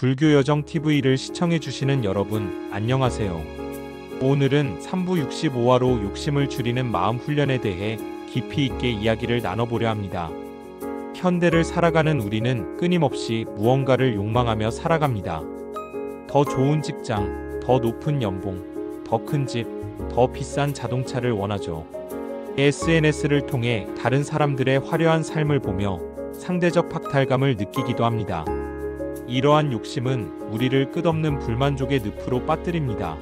불교여정TV를 시청해주시는 여러분, 안녕하세요. 오늘은 3부 65화로 욕심을 줄이는 마음 훈련에 대해 깊이 있게 이야기를 나눠보려 합니다. 현대를 살아가는 우리는 끊임없이 무언가를 욕망하며 살아갑니다. 더 좋은 직장, 더 높은 연봉, 더 큰 집, 더 비싼 자동차를 원하죠. SNS를 통해 다른 사람들의 화려한 삶을 보며 상대적 박탈감을 느끼기도 합니다. 이러한 욕심은 우리를 끝없는 불만족의 늪으로 빠뜨립니다.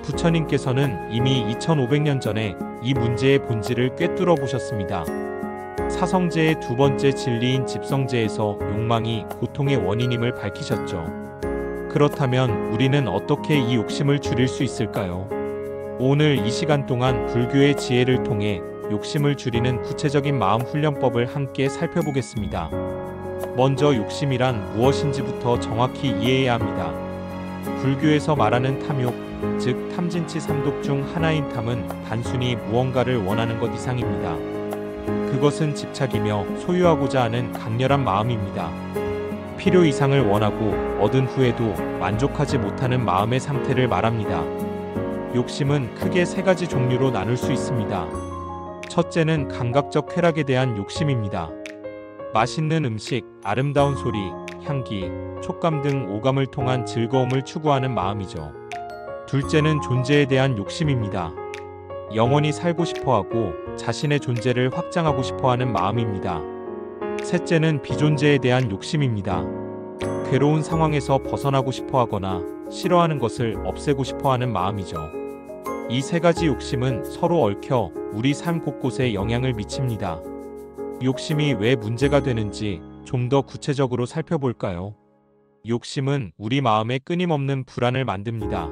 부처님께서는 이미 2500년 전에 이 문제의 본질을 꿰뚫어 보셨습니다. 사성제의 두 번째 진리인 집성제에서 욕망이 고통의 원인임을 밝히셨죠. 그렇다면 우리는 어떻게 이 욕심을 줄일 수 있을까요? 오늘 이 시간 동안 불교의 지혜를 통해 욕심을 줄이는 구체적인 마음 훈련법을 함께 살펴보겠습니다. 먼저 욕심이란 무엇인지부터 정확히 이해해야 합니다. 불교에서 말하는 탐욕, 즉 탐진치 삼독 중 하나인 탐은 단순히 무언가를 원하는 것 이상입니다. 그것은 집착이며 소유하고자 하는 강렬한 마음입니다. 필요 이상을 원하고 얻은 후에도 만족하지 못하는 마음의 상태를 말합니다. 욕심은 크게 세 가지 종류로 나눌 수 있습니다. 첫째는 감각적 쾌락에 대한 욕심입니다. 맛있는 음식, 아름다운 소리, 향기, 촉감 등 오감을 통한 즐거움을 추구하는 마음이죠. 둘째는 존재에 대한 욕심입니다. 영원히 살고 싶어하고 자신의 존재를 확장하고 싶어하는 마음입니다. 셋째는 비존재에 대한 욕심입니다. 괴로운 상황에서 벗어나고 싶어하거나 싫어하는 것을 없애고 싶어하는 마음이죠. 이 세 가지 욕심은 서로 얽혀 우리 삶 곳곳에 영향을 미칩니다. 욕심이 왜 문제가 되는지 좀 더 구체적으로 살펴볼까요? 욕심은 우리 마음에 끊임없는 불안을 만듭니다.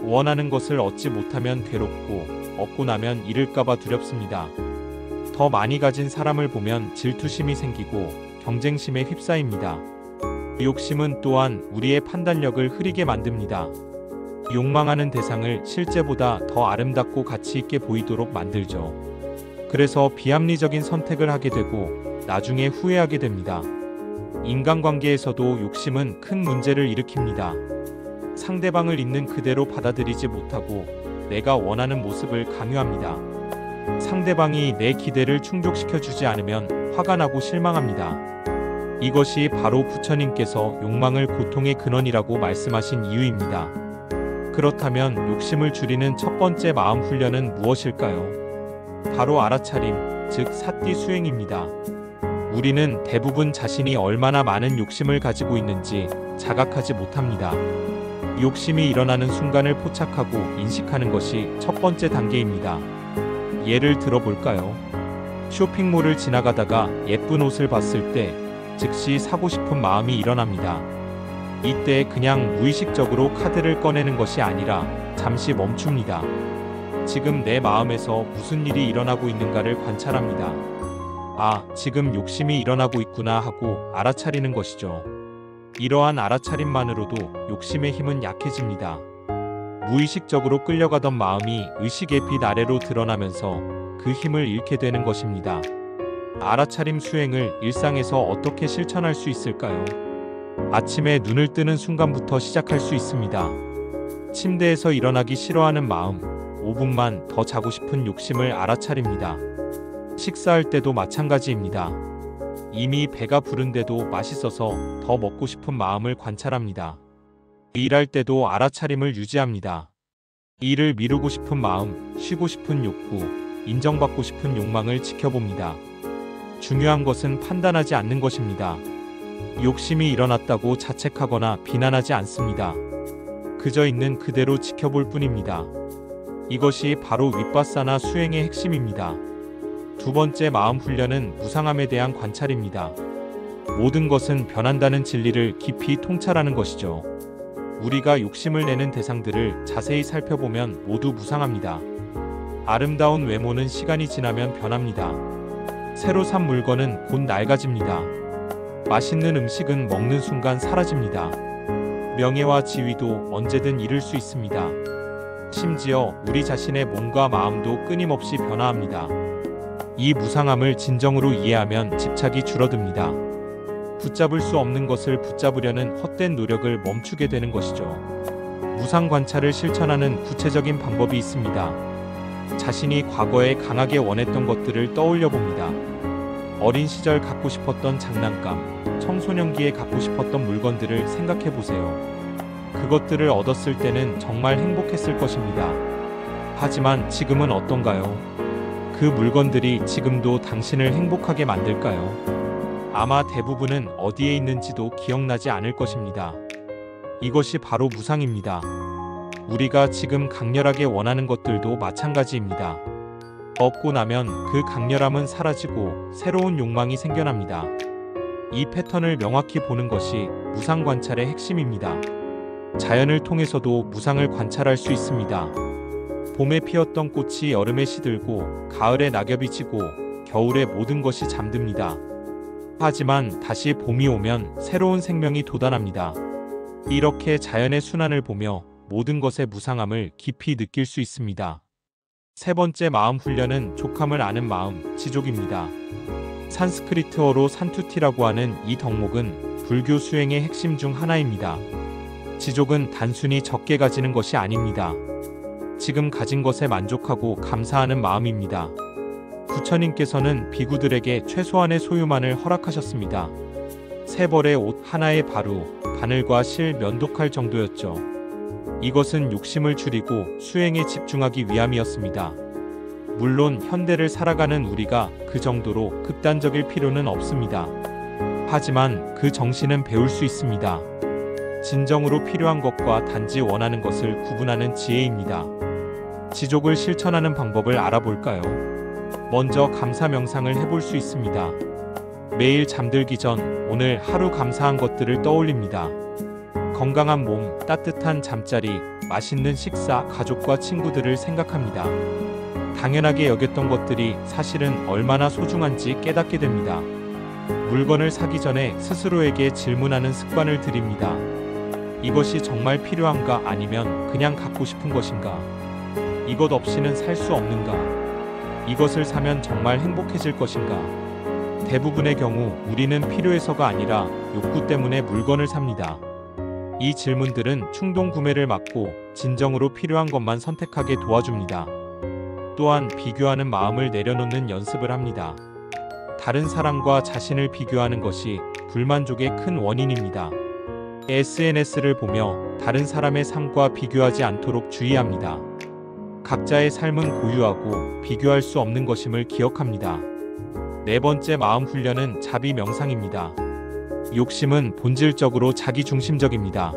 원하는 것을 얻지 못하면 괴롭고 얻고 나면 잃을까봐 두렵습니다. 더 많이 가진 사람을 보면 질투심이 생기고 경쟁심에 휩싸입니다. 욕심은 또한 우리의 판단력을 흐리게 만듭니다. 욕망하는 대상을 실제보다 더 아름답고 가치 있게 보이도록 만들죠. 그래서 비합리적인 선택을 하게 되고 나중에 후회하게 됩니다. 인간관계에서도 욕심은 큰 문제를 일으킵니다. 상대방을 있는 그대로 받아들이지 못하고 내가 원하는 모습을 강요합니다. 상대방이 내 기대를 충족시켜주지 않으면 화가 나고 실망합니다. 이것이 바로 부처님께서 욕망을 고통의 근원이라고 말씀하신 이유입니다. 그렇다면 욕심을 줄이는 첫 번째 마음 훈련은 무엇일까요? 바로 알아차림, 즉 사띠 수행입니다. 우리는 대부분 자신이 얼마나 많은 욕심을 가지고 있는지 자각하지 못합니다. 욕심이 일어나는 순간을 포착하고 인식하는 것이 첫 번째 단계입니다. 예를 들어볼까요? 쇼핑몰을 지나가다가 예쁜 옷을 봤을 때 즉시 사고 싶은 마음이 일어납니다. 이때 그냥 무의식적으로 카드를 꺼내는 것이 아니라 잠시 멈춥니다. 지금 내 마음에서 무슨 일이 일어나고 있는가를 관찰합니다. 아, 지금 욕심이 일어나고 있구나 하고 알아차리는 것이죠. 이러한 알아차림만으로도 욕심의 힘은 약해집니다. 무의식적으로 끌려가던 마음이 의식의 빛 아래로 드러나면서 그 힘을 잃게 되는 것입니다. 알아차림 수행을 일상에서 어떻게 실천할 수 있을까요? 아침에 눈을 뜨는 순간부터 시작할 수 있습니다. 침대에서 일어나기 싫어하는 마음, 5분만 더 자고 싶은 욕심을 알아차립니다. 식사할 때도 마찬가지입니다. 이미 배가 부른데도 맛있어서 더 먹고 싶은 마음을 관찰합니다. 일할 때도 알아차림을 유지합니다. 일을 미루고 싶은 마음, 쉬고 싶은 욕구, 인정받고 싶은 욕망을 지켜봅니다. 중요한 것은 판단하지 않는 것입니다. 욕심이 일어났다고 자책하거나 비난하지 않습니다. 그저 있는 그대로 지켜볼 뿐입니다. 이것이 바로 윗바사나 수행의 핵심입니다. 두 번째 마음 훈련은 무상함에 대한 관찰입니다. 모든 것은 변한다는 진리를 깊이 통찰하는 것이죠. 우리가 욕심을 내는 대상들을 자세히 살펴보면 모두 무상합니다. 아름다운 외모는 시간이 지나면 변합니다. 새로 산 물건은 곧 낡아집니다. 맛있는 음식은 먹는 순간 사라집니다. 명예와 지위도 언제든 잃을 수 있습니다. 심지어 우리 자신의 몸과 마음도 끊임없이 변화합니다. 이 무상함을 진정으로 이해하면 집착이 줄어듭니다. 붙잡을 수 없는 것을 붙잡으려는 헛된 노력을 멈추게 되는 것이죠. 무상 관찰을 실천하는 구체적인 방법이 있습니다. 자신이 과거에 강하게 원했던 것들을 떠올려 봅니다. 어린 시절 갖고 싶었던 장난감, 청소년기에 갖고 싶었던 물건들을 생각해 보세요. 그것들을 얻었을 때는 정말 행복했을 것입니다. 하지만 지금은 어떤가요? 그 물건들이 지금도 당신을 행복하게 만들까요? 아마 대부분은 어디에 있는지도 기억나지 않을 것입니다. 이것이 바로 무상입니다. 우리가 지금 강렬하게 원하는 것들도 마찬가지입니다. 얻고 나면 그 강렬함은 사라지고 새로운 욕망이 생겨납니다. 이 패턴을 명확히 보는 것이 무상 관찰의 핵심입니다. 자연을 통해서도 무상을 관찰할 수 있습니다. 봄에 피었던 꽃이 여름에 시들고 가을에 낙엽이 지고 겨울에 모든 것이 잠듭니다. 하지만 다시 봄이 오면 새로운 생명이 돋아납니다. 이렇게 자연의 순환을 보며 모든 것의 무상함을 깊이 느낄 수 있습니다. 세 번째 마음 훈련은 족함을 아는 마음, 지족입니다. 산스크리트어로 산투티라고 하는 이 덕목은 불교 수행의 핵심 중 하나입니다. 지족은 단순히 적게 가지는 것이 아닙니다. 지금 가진 것에 만족하고 감사하는 마음입니다. 부처님께서는 비구들에게 최소한의 소유만을 허락하셨습니다. 세 벌의 옷 하나의 바루, 바늘과 실, 면도칼 정도였죠. 이것은 욕심을 줄이고 수행에 집중하기 위함이었습니다. 물론 현대를 살아가는 우리가 그 정도로 극단적일 필요는 없습니다. 하지만 그 정신은 배울 수 있습니다. 진정으로 필요한 것과 단지 원하는 것을 구분하는 지혜입니다. 지족을 실천하는 방법을 알아볼까요? 먼저 감사 명상을 해볼 수 있습니다. 매일 잠들기 전 오늘 하루 감사한 것들을 떠올립니다. 건강한 몸, 따뜻한 잠자리, 맛있는 식사, 가족과 친구들을 생각합니다. 당연하게 여겼던 것들이 사실은 얼마나 소중한지 깨닫게 됩니다. 물건을 사기 전에 스스로에게 질문하는 습관을 들입니다. 이것이 정말 필요한가 아니면 그냥 갖고 싶은 것인가? 이것 없이는 살 수 없는가? 이것을 사면 정말 행복해질 것인가? 대부분의 경우 우리는 필요해서가 아니라 욕구 때문에 물건을 삽니다. 이 질문들은 충동 구매를 막고 진정으로 필요한 것만 선택하게 도와줍니다. 또한 비교하는 마음을 내려놓는 연습을 합니다. 다른 사람과 자신을 비교하는 것이 불만족의 큰 원인입니다. SNS를 보며 다른 사람의 삶과 비교하지 않도록 주의합니다. 각자의 삶은 고유하고 비교할 수 없는 것임을 기억합니다. 네 번째 마음 훈련은 자비 명상입니다. 욕심은 본질적으로 자기중심적입니다.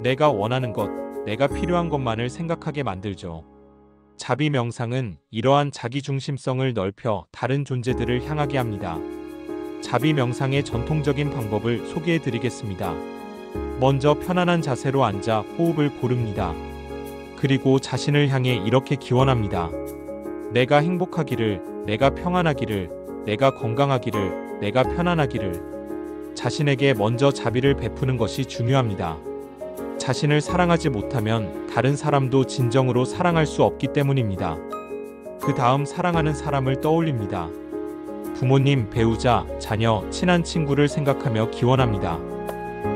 내가 원하는 것, 내가 필요한 것만을 생각하게 만들죠. 자비 명상은 이러한 자기중심성을 넓혀 다른 존재들을 향하게 합니다. 자비 명상의 전통적인 방법을 소개해 드리겠습니다. 먼저 편안한 자세로 앉아 호흡을 고릅니다. 그리고 자신을 향해 이렇게 기원합니다. 내가 행복하기를, 내가 평안하기를, 내가 건강하기를, 내가 편안하기를. 자신에게 먼저 자비를 베푸는 것이 중요합니다. 자신을 사랑하지 못하면 다른 사람도 진정으로 사랑할 수 없기 때문입니다. 그 다음 사랑하는 사람을 떠올립니다. 부모님, 배우자, 자녀, 친한 친구를 생각하며 기원합니다.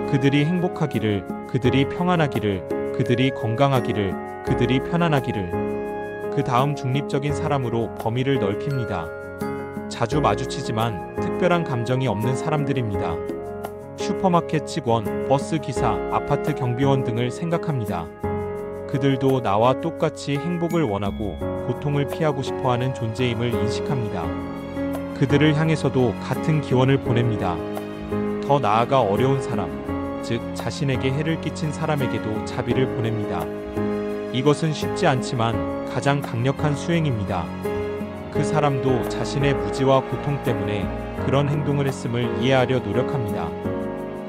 그들이 행복하기를, 그들이 평안하기를, 그들이 건강하기를, 그들이 편안하기를. 그 다음 중립적인 사람으로 범위를 넓힙니다. 자주 마주치지만 특별한 감정이 없는 사람들입니다. 슈퍼마켓 직원, 버스 기사, 아파트 경비원 등을 생각합니다. 그들도 나와 똑같이 행복을 원하고 고통을 피하고 싶어하는 존재임을 인식합니다. 그들을 향해서도 같은 기원을 보냅니다. 더 나아가 어려운 사람, 즉 자신에게 해를 끼친 사람에게도 자비를 보냅니다. 이것은 쉽지 않지만 가장 강력한 수행입니다. 그 사람도 자신의 무지와 고통 때문에 그런 행동을 했음을 이해하려 노력합니다.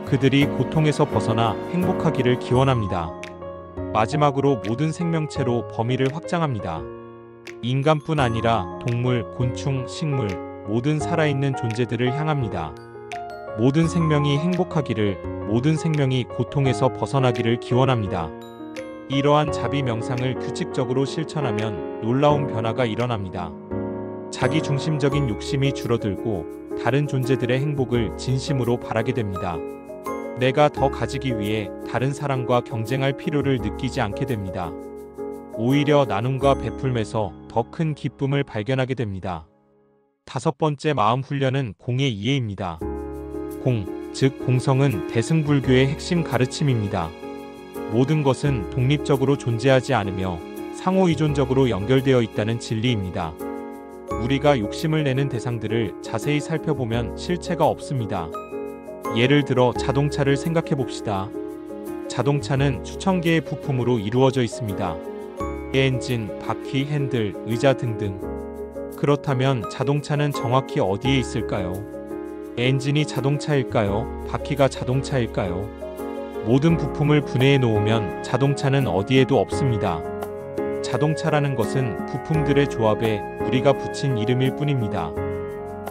그들이 고통에서 벗어나 행복하기를 기원합니다. 마지막으로 모든 생명체로 범위를 확장합니다. 인간뿐 아니라 동물, 곤충, 식물, 모든 살아있는 존재들을 향합니다. 모든 생명이 행복하기를, 모든 생명이 고통에서 벗어나기를 기원합니다. 이러한 자비 명상을 규칙적으로 실천하면 놀라운 변화가 일어납니다. 자기중심적인 욕심이 줄어들고 다른 존재들의 행복을 진심으로 바라게 됩니다. 내가 더 가지기 위해 다른 사람과 경쟁할 필요를 느끼지 않게 됩니다. 오히려 나눔과 베풀면서 더 큰 기쁨을 발견하게 됩니다. 다섯 번째 마음 훈련은 공의 이해입니다. 공, 즉 공성은 대승불교의 핵심 가르침입니다. 모든 것은 독립적으로 존재하지 않으며 상호의존적으로 연결되어 있다는 진리입니다. 우리가 욕심을 내는 대상들을 자세히 살펴보면 실체가 없습니다. 예를 들어 자동차를 생각해 봅시다. 자동차는 수천 개의 부품으로 이루어져 있습니다. 엔진, 바퀴, 핸들, 의자 등등. 그렇다면 자동차는 정확히 어디에 있을까요? 엔진이 자동차일까요? 바퀴가 자동차일까요? 모든 부품을 분해해 놓으면 자동차는 어디에도 없습니다. 자동차라는 것은 부품들의 조합에 우리가 붙인 이름일 뿐입니다.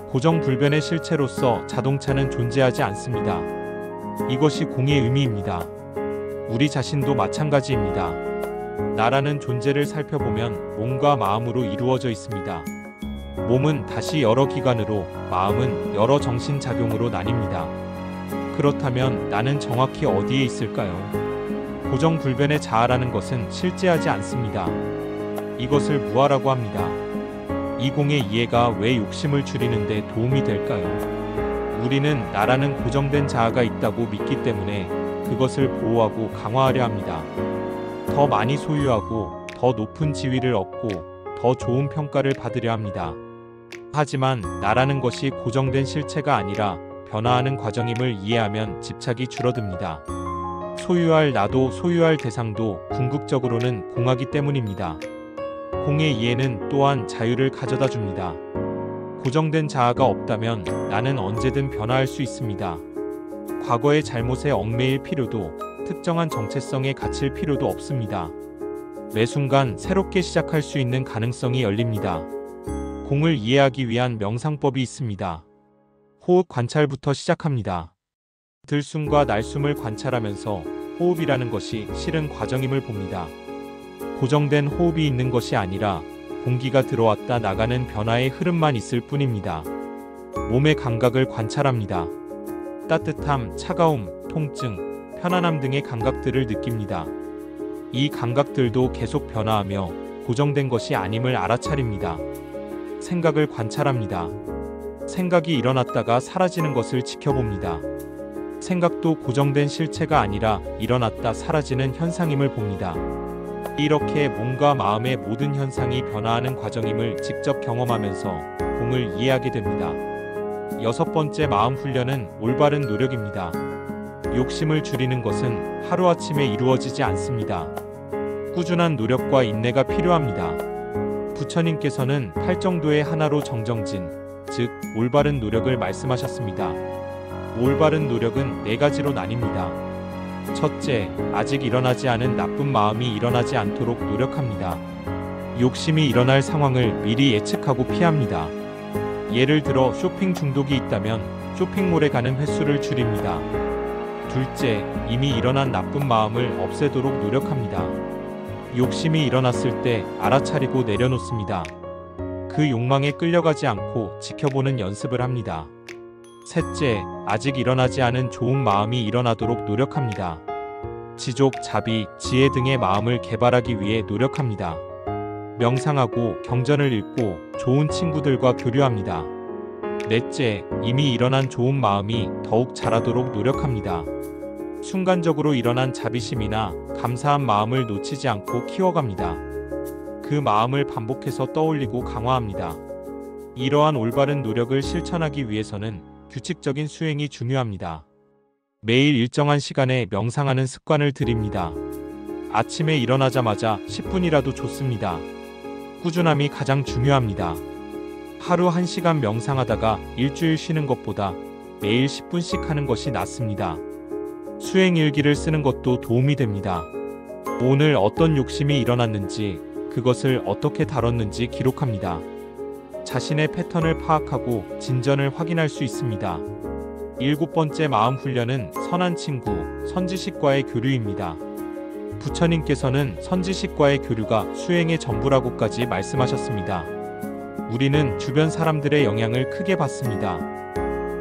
고정불변의 실체로서 자동차는 존재하지 않습니다. 이것이 공의 의미입니다. 우리 자신도 마찬가지입니다. 나라는 존재를 살펴보면 몸과 마음으로 이루어져 있습니다. 몸은 다시 여러 기관으로, 마음은 여러 정신작용으로 나뉩니다. 그렇다면 나는 정확히 어디에 있을까요? 고정불변의 자아라는 것은 실제하지 않습니다. 이것을 무아라고 합니다. 이 공의 이해가 왜 욕심을 줄이는 데 도움이 될까요? 우리는 나라는 고정된 자아가 있다고 믿기 때문에 그것을 보호하고 강화하려 합니다. 더 많이 소유하고 더 높은 지위를 얻고 더 좋은 평가를 받으려 합니다. 하지만 나라는 것이 고정된 실체가 아니라 변화하는 과정임을 이해하면 집착이 줄어듭니다. 소유할 나도 소유할 대상도 궁극적으로는 공하기 때문입니다. 공의 이해는 또한 자유를 가져다 줍니다. 고정된 자아가 없다면 나는 언제든 변화할 수 있습니다. 과거의 잘못에 얽매일 필요도, 특정한 정체성에 갇힐 필요도 없습니다. 매 순간 새롭게 시작할 수 있는 가능성이 열립니다. 공을 이해하기 위한 명상법이 있습니다. 호흡 관찰부터 시작합니다. 들숨과 날숨을 관찰하면서 호흡이라는 것이 실은 과정임을 봅니다. 고정된 호흡이 있는 것이 아니라 공기가 들어왔다 나가는 변화의 흐름만 있을 뿐입니다. 몸의 감각을 관찰합니다. 따뜻함, 차가움, 통증, 편안함 등의 감각들을 느낍니다. 이 감각들도 계속 변화하며 고정된 것이 아님을 알아차립니다. 생각을 관찰합니다. 생각이 일어났다가 사라지는 것을 지켜봅니다. 생각도 고정된 실체가 아니라 일어났다 사라지는 현상임을 봅니다. 이렇게 몸과 마음의 모든 현상이 변화하는 과정임을 직접 경험하면서 공을 이해하게 됩니다. 여섯 번째 마음 훈련은 올바른 노력입니다. 욕심을 줄이는 것은 하루아침에 이루어지지 않습니다. 꾸준한 노력과 인내가 필요합니다. 부처님께서는 팔정도의 하나로 정정진, 즉 올바른 노력을 말씀하셨습니다. 올바른 노력은 네 가지로 나뉩니다. 첫째, 아직 일어나지 않은 나쁜 마음이 일어나지 않도록 노력합니다. 욕심이 일어날 상황을 미리 예측하고 피합니다. 예를 들어 쇼핑 중독이 있다면 쇼핑몰에 가는 횟수를 줄입니다. 둘째, 이미 일어난 나쁜 마음을 없애도록 노력합니다. 욕심이 일어났을 때 알아차리고 내려놓습니다. 그 욕망에 끌려가지 않고 지켜보는 연습을 합니다. 셋째, 아직 일어나지 않은 좋은 마음이 일어나도록 노력합니다. 지족, 자비, 지혜 등의 마음을 개발하기 위해 노력합니다. 명상하고 경전을 읽고 좋은 친구들과 교류합니다. 넷째, 이미 일어난 좋은 마음이 더욱 자라도록 노력합니다. 순간적으로 일어난 자비심이나 감사한 마음을 놓치지 않고 키워갑니다. 그 마음을 반복해서 떠올리고 강화합니다. 이러한 올바른 노력을 실천하기 위해서는 규칙적인 수행이 중요합니다. 매일 일정한 시간에 명상하는 습관을 들입니다. 아침에 일어나자마자 10분이라도 좋습니다. 꾸준함이 가장 중요합니다. 하루 1시간 명상하다가 일주일 쉬는 것보다 매일 10분씩 하는 것이 낫습니다. 수행 일기를 쓰는 것도 도움이 됩니다. 오늘 어떤 욕심이 일어났는지, 그것을 어떻게 다뤘는지 기록합니다. 자신의 패턴을 파악하고 진전을 확인할 수 있습니다. 일곱 번째 마음 훈련은 선한 친구, 선지식과의 교류입니다. 부처님께서는 선지식과의 교류가 수행의 전부라고까지 말씀하셨습니다. 우리는 주변 사람들의 영향을 크게 받습니다.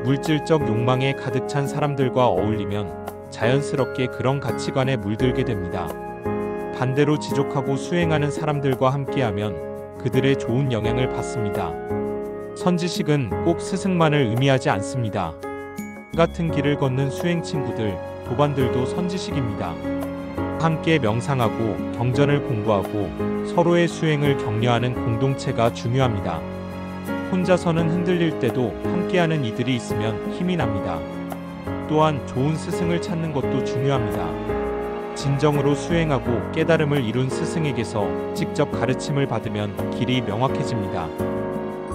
물질적 욕망에 가득 찬 사람들과 어울리면 자연스럽게 그런 가치관에 물들게 됩니다. 반대로 지족하고 수행하는 사람들과 함께하면 그들의 좋은 영향을 받습니다. 선지식은 꼭 스승만을 의미하지 않습니다. 같은 길을 걷는 수행 친구들, 도반들도 선지식입니다. 함께 명상하고 경전을 공부하고 서로의 수행을 격려하는 공동체가 중요합니다. 혼자서는 흔들릴 때도 함께하는 이들이 있으면 힘이 납니다. 또한 좋은 스승을 찾는 것도 중요합니다. 진정으로 수행하고 깨달음을 이룬 스승에게서 직접 가르침을 받으면 길이 명확해집니다.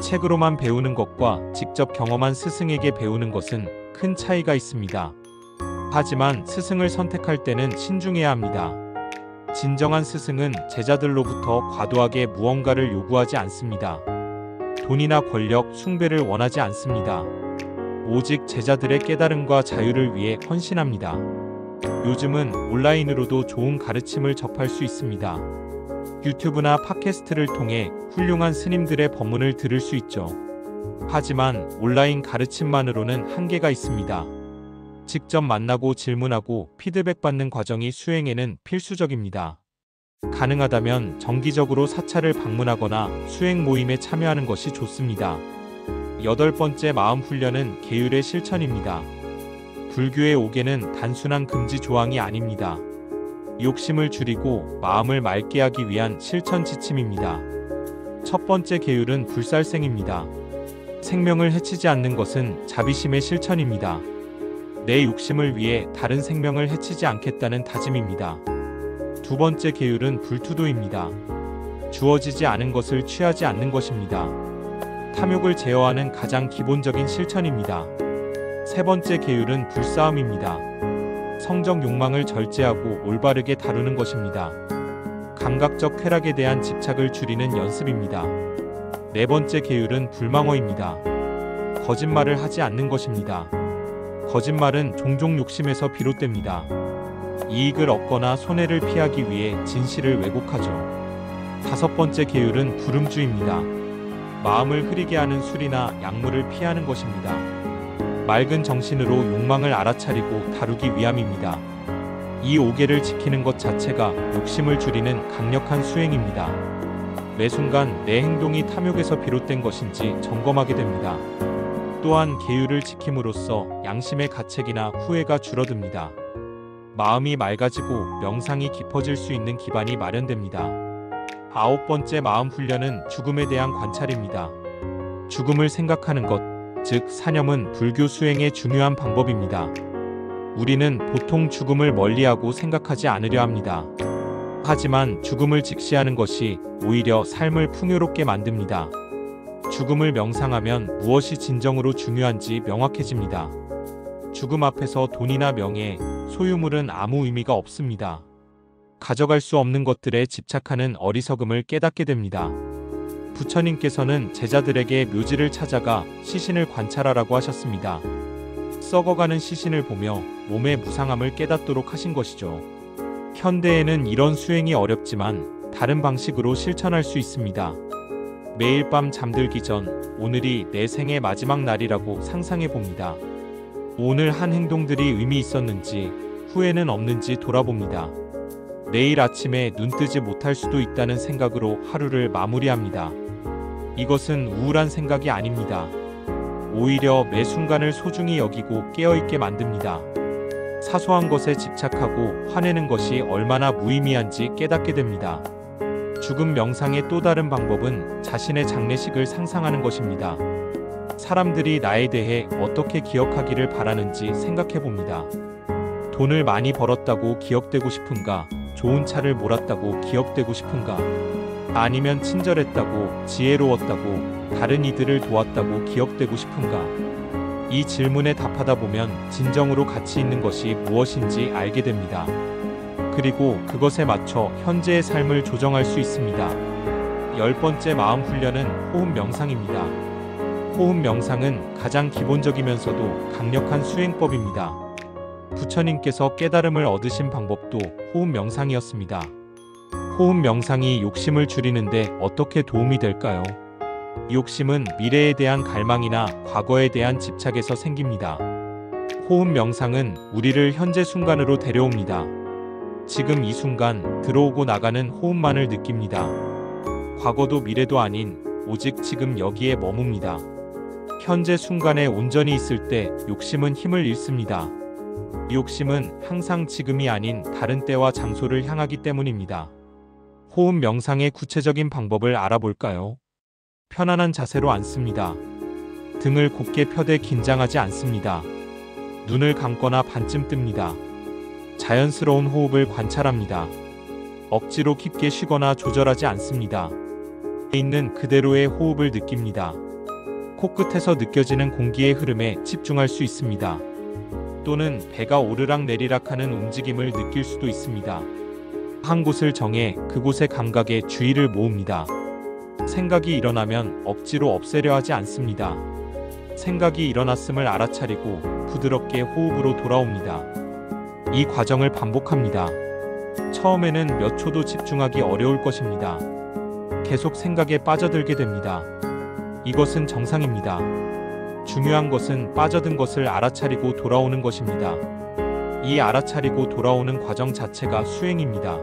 책으로만 배우는 것과 직접 경험한 스승에게 배우는 것은 큰 차이가 있습니다. 하지만 스승을 선택할 때는 신중해야 합니다. 진정한 스승은 제자들로부터 과도하게 무언가를 요구하지 않습니다. 돈이나 권력, 숭배를 원하지 않습니다. 오직 제자들의 깨달음과 자유를 위해 헌신합니다. 요즘은 온라인으로도 좋은 가르침을 접할 수 있습니다. 유튜브나 팟캐스트를 통해 훌륭한 스님들의 법문을 들을 수 있죠. 하지만 온라인 가르침만으로는 한계가 있습니다. 직접 만나고 질문하고 피드백 받는 과정이 수행에는 필수적입니다. 가능하다면 정기적으로 사찰을 방문하거나 수행 모임에 참여하는 것이 좋습니다. 8번째 마음 훈련은 계율의 실천입니다. 불교의 옥에는 단순한 금지 조항이 아닙니다. 욕심을 줄이고 마음을 맑게 하기 위한 실천 지침입니다. 첫 번째 계율은 불살생입니다. 생명을 해치지 않는 것은 자비심의 실천입니다. 내 욕심을 위해 다른 생명을 해치지 않겠다는 다짐입니다. 두 번째 계율은 불투도입니다. 주어지지 않은 것을 취하지 않는 것입니다. 탐욕을 제어하는 가장 기본적인 실천입니다. 세 번째 계율은 불싸움입니다. 성적 욕망을 절제하고 올바르게 다루는 것입니다. 감각적 쾌락에 대한 집착을 줄이는 연습입니다. 네 번째 계율은 불망어입니다. 거짓말을 하지 않는 것입니다. 거짓말은 종종 욕심에서 비롯됩니다. 이익을 얻거나 손해를 피하기 위해 진실을 왜곡하죠. 다섯 번째 계율은 불음주입니다. 마음을 흐리게 하는 술이나 약물을 피하는 것입니다. 맑은 정신으로 욕망을 알아차리고 다루기 위함입니다. 이 5개를 지키는 것 자체가 욕심을 줄이는 강력한 수행입니다. 매 순간 내 행동이 탐욕에서 비롯된 것인지 점검하게 됩니다. 또한 계율을 지킴으로써 양심의 가책이나 후회가 줄어듭니다. 마음이 맑아지고 명상이 깊어질 수 있는 기반이 마련됩니다. 9번째 마음 훈련은 죽음에 대한 관찰입니다. 죽음을 생각하는 것, 즉 사념은 불교 수행의 중요한 방법입니다. 우리는 보통 죽음을 멀리하고 생각하지 않으려 합니다. 하지만 죽음을 직시하는 것이 오히려 삶을 풍요롭게 만듭니다. 죽음을 명상하면 무엇이 진정으로 중요한지 명확해집니다. 죽음 앞에서 돈이나 명예, 소유물은 아무 의미가 없습니다. 가져갈 수 없는 것들에 집착하는 어리석음을 깨닫게 됩니다. 부처님께서는 제자들에게 묘지를 찾아가 시신을 관찰하라고 하셨습니다. 썩어가는 시신을 보며 몸의 무상함을 깨닫도록 하신 것이죠. 현대에는 이런 수행이 어렵지만 다른 방식으로 실천할 수 있습니다. 매일 밤 잠들기 전 오늘이 내 생의 마지막 날이라고 상상해 봅니다. 오늘 한 행동들이 의미 있었는지 후회는 없는지 돌아봅니다. 내일 아침에 눈 뜨지 못할 수도 있다는 생각으로 하루를 마무리합니다. 이것은 우울한 생각이 아닙니다. 오히려 매 순간을 소중히 여기고 깨어있게 만듭니다. 사소한 것에 집착하고 화내는 것이 얼마나 무의미한지 깨닫게 됩니다. 죽음 명상의 또 다른 방법은 자신의 장례식을 상상하는 것입니다. 사람들이 나에 대해 어떻게 기억하기를 바라는지 생각해 봅니다. 돈을 많이 벌었다고 기억되고 싶은가? 좋은 차를 몰았다고 기억되고 싶은가? 아니면 친절했다고, 지혜로웠다고, 다른 이들을 도왔다고 기억되고 싶은가? 이 질문에 답하다 보면 진정으로 가치 있는 것이 무엇인지 알게 됩니다. 그리고 그것에 맞춰 현재의 삶을 조정할 수 있습니다. 10번째 마음 훈련은 호흡 명상입니다. 호흡 명상은 가장 기본적이면서도 강력한 수행법입니다. 부처님께서 깨달음을 얻으신 방법도 호흡 명상이었습니다. 호흡 명상이 욕심을 줄이는데 어떻게 도움이 될까요? 이 욕심은 미래에 대한 갈망이나 과거에 대한 집착에서 생깁니다. 호흡 명상은 우리를 현재 순간으로 데려옵니다. 지금 이 순간 들어오고 나가는 호흡만을 느낍니다. 과거도 미래도 아닌 오직 지금 여기에 머뭅니다. 현재 순간에 온전히 있을 때 욕심은 힘을 잃습니다. 이 욕심은 항상 지금이 아닌 다른 때와 장소를 향하기 때문입니다. 호흡 명상의 구체적인 방법을 알아볼까요? 편안한 자세로 앉습니다. 등을 곧게 펴되 긴장하지 않습니다. 눈을 감거나 반쯤 뜹니다. 자연스러운 호흡을 관찰합니다. 억지로 깊게 쉬거나 조절하지 않습니다. 있는 그대로의 호흡을 느낍니다. 코끝에서 느껴지는 공기의 흐름에 집중할 수 있습니다. 또는 배가 오르락내리락하는 움직임을 느낄 수도 있습니다. 한 곳을 정해 그곳의 감각에 주의를 모읍니다. 생각이 일어나면 억지로 없애려 하지 않습니다. 생각이 일어났음을 알아차리고 부드럽게 호흡으로 돌아옵니다. 이 과정을 반복합니다. 처음에는 몇 초도 집중하기 어려울 것입니다. 계속 생각에 빠져들게 됩니다. 이것은 정상입니다. 중요한 것은 빠져든 것을 알아차리고 돌아오는 것입니다. 이 알아차리고 돌아오는 과정 자체가 수행입니다.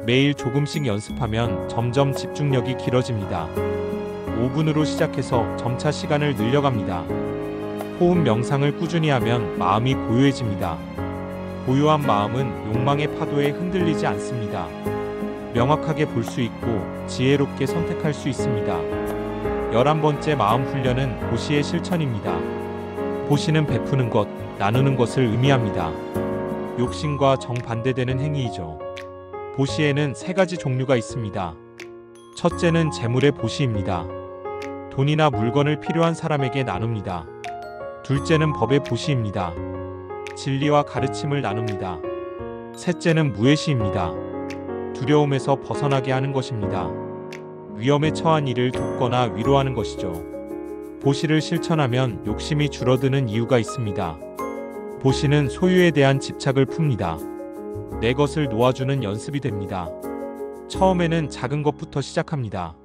매일 조금씩 연습하면 점점 집중력이 길어집니다. 5분으로 시작해서 점차 시간을 늘려갑니다. 호흡 명상을 꾸준히 하면 마음이 고요해집니다. 고요한 마음은 욕망의 파도에 흔들리지 않습니다. 명확하게 볼 수 있고 지혜롭게 선택할 수 있습니다. 11번째 마음 훈련은 보시의 실천입니다. 보시는 베푸는 것, 나누는 것을 의미합니다. 욕심과 정반대되는 행위이죠. 보시에는 3가지 종류가 있습니다. 첫째는 재물의 보시입니다. 돈이나 물건을 필요한 사람에게 나눕니다. 둘째는 법의 보시입니다. 진리와 가르침을 나눕니다. 셋째는 무예시입니다. 두려움에서 벗어나게 하는 것입니다. 위험에 처한 이를 돕거나 위로하는 것이죠. 보시를 실천하면 욕심이 줄어드는 이유가 있습니다. 보시는 소유에 대한 집착을 풉니다. 내 것을 놓아주는 연습이 됩니다. 처음에는 작은 것부터 시작합니다.